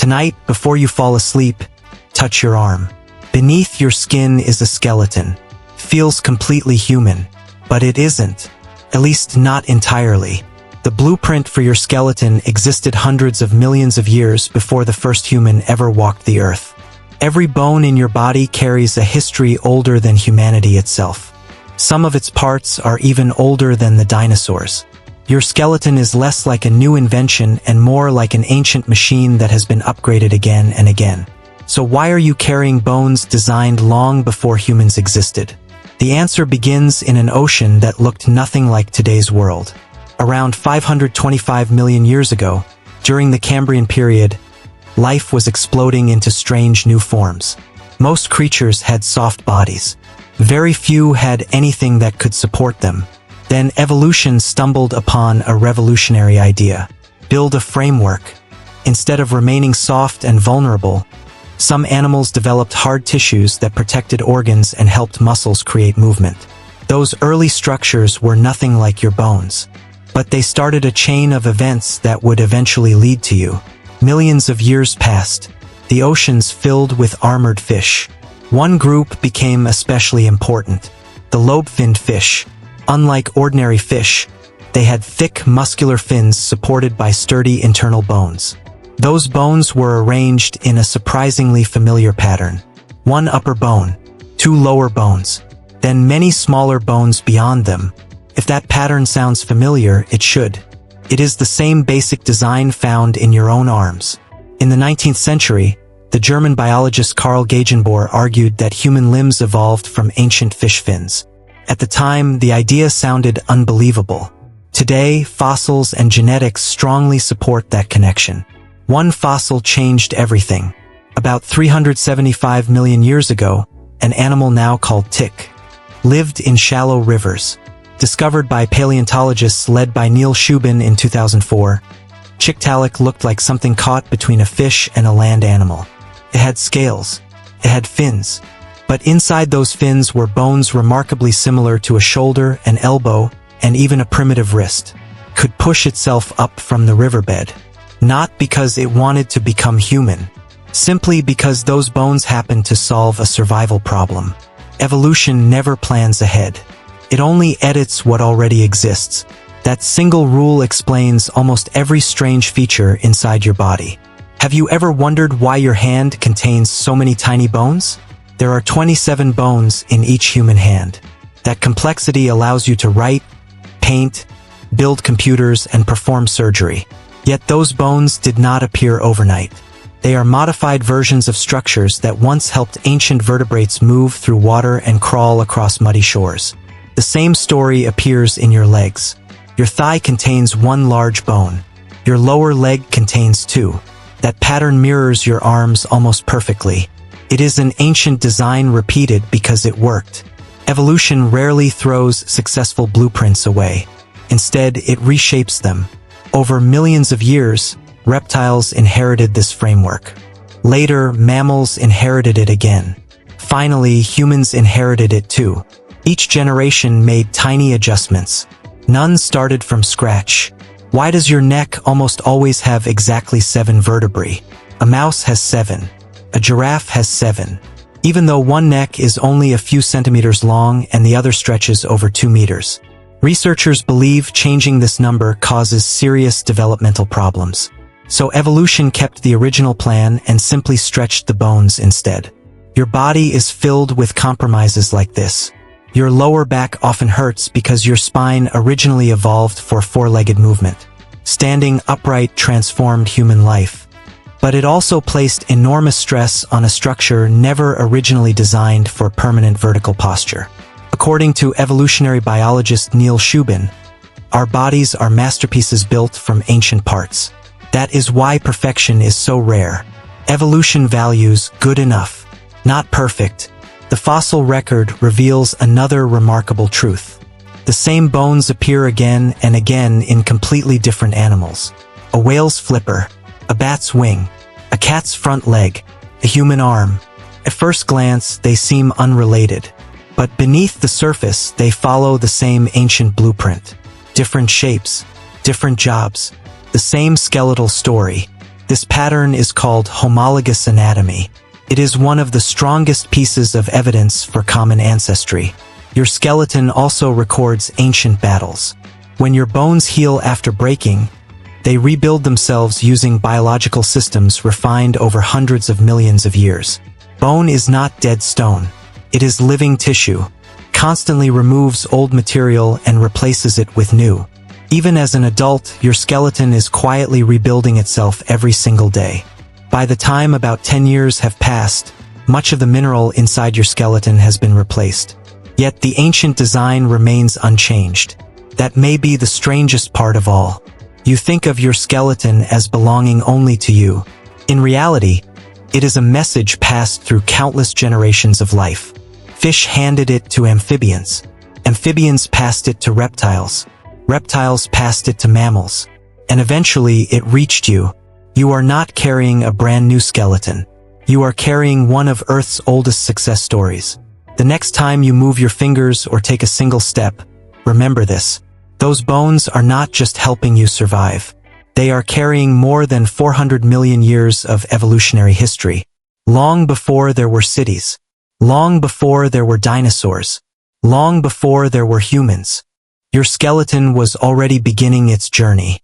Tonight, before you fall asleep, touch your arm. Beneath your skin is a skeleton. Feels completely human, but it isn't. At least not entirely. The blueprint for your skeleton existed hundreds of millions of years before the first human ever walked the earth. Every bone in your body carries a history older than humanity itself. Some of its parts are even older than the dinosaurs. Your skeleton is less like a new invention and more like an ancient machine that has been upgraded again and again. So why are you carrying bones designed long before humans existed? The answer begins in an ocean that looked nothing like today's world. Around 525 million years ago, during the Cambrian period, life was exploding into strange new forms. Most creatures had soft bodies. Very few had anything that could support them. Then evolution stumbled upon a revolutionary idea. Build a framework. Instead of remaining soft and vulnerable, some animals developed hard tissues that protected organs and helped muscles create movement. Those early structures were nothing like your bones. But they started a chain of events that would eventually lead to you. Millions of years passed. The oceans filled with armored fish. One group became especially important. The lobe-finned fish. Unlike ordinary fish, they had thick, muscular fins supported by sturdy internal bones. Those bones were arranged in a surprisingly familiar pattern. One upper bone, two lower bones, then many smaller bones beyond them. If that pattern sounds familiar, it should. It is the same basic design found in your own arms. In the 19th century, the German biologist Karl Gegenbohr argued that human limbs evolved from ancient fish fins. At the time, the idea sounded unbelievable. Today, fossils and genetics strongly support that connection. One fossil changed everything. About 375 million years ago, an animal now called tick lived in shallow rivers. Discovered by paleontologists led by Neil Shubin in 2004, Tiktaalik looked like something caught between a fish and a land animal. It had scales. It had fins. But inside those fins were bones remarkably similar to a shoulder, an elbow, and even a primitive wrist. Could push itself up from the riverbed. Not because it wanted to become human. Simply because those bones happened to solve a survival problem. Evolution never plans ahead. It only edits what already exists. That single rule explains almost every strange feature inside your body. Have you ever wondered why your hand contains so many tiny bones? There are 27 bones in each human hand. That complexity allows you to write, paint, build computers, and perform surgery. Yet those bones did not appear overnight. They are modified versions of structures that once helped ancient vertebrates move through water and crawl across muddy shores. The same story appears in your legs. Your thigh contains one large bone. Your lower leg contains two. That pattern mirrors your arms almost perfectly. It is an ancient design repeated because it worked. Evolution rarely throws successful blueprints away. Instead, it reshapes them. Over millions of years, reptiles inherited this framework. Later, mammals inherited it again. Finally, humans inherited it too. Each generation made tiny adjustments. None started from scratch. Why does your neck almost always have exactly 7 vertebrae? A mouse has 7. A giraffe has 7. Even though one neck is only a few centimeters long and the other stretches over 2 meters. Researchers believe changing this number causes serious developmental problems. So evolution kept the original plan and simply stretched the bones instead. Your body is filled with compromises like this. Your lower back often hurts because your spine originally evolved for 4-legged movement. Standing upright transformed human life. But it also placed enormous stress on a structure never originally designed for permanent vertical posture. According to evolutionary biologist Neil Shubin, our bodies are masterpieces built from ancient parts. That is why perfection is so rare. Evolution values good enough, not perfect. The fossil record reveals another remarkable truth. The same bones appear again and again in completely different animals. A whale's flipper, a bat's wing, a cat's front leg, a human arm. At first glance, they seem unrelated. But beneath the surface, they follow the same ancient blueprint. Different shapes, different jobs, the same skeletal story. This pattern is called homologous anatomy. It is one of the strongest pieces of evidence for common ancestry. Your skeleton also records ancient battles. When your bones heal after breaking, they rebuild themselves using biological systems refined over hundreds of millions of years. Bone is not dead stone. It is living tissue, constantly removes old material and replaces it with new. Even as an adult, your skeleton is quietly rebuilding itself every single day. By the time about 10 years have passed, much of the mineral inside your skeleton has been replaced. Yet the ancient design remains unchanged. That may be the strangest part of all. You think of your skeleton as belonging only to you. In reality, it is a message passed through countless generations of life. Fish handed it to amphibians. Amphibians passed it to reptiles. Reptiles passed it to mammals. And eventually it reached you. You are not carrying a brand new skeleton. You are carrying one of Earth's oldest success stories. The next time you move your fingers or take a single step, remember this. Those bones are not just helping you survive. They are carrying more than 400 million years of evolutionary history. Long before there were cities. Long before there were dinosaurs. Long before there were humans. Your skeleton was already beginning its journey.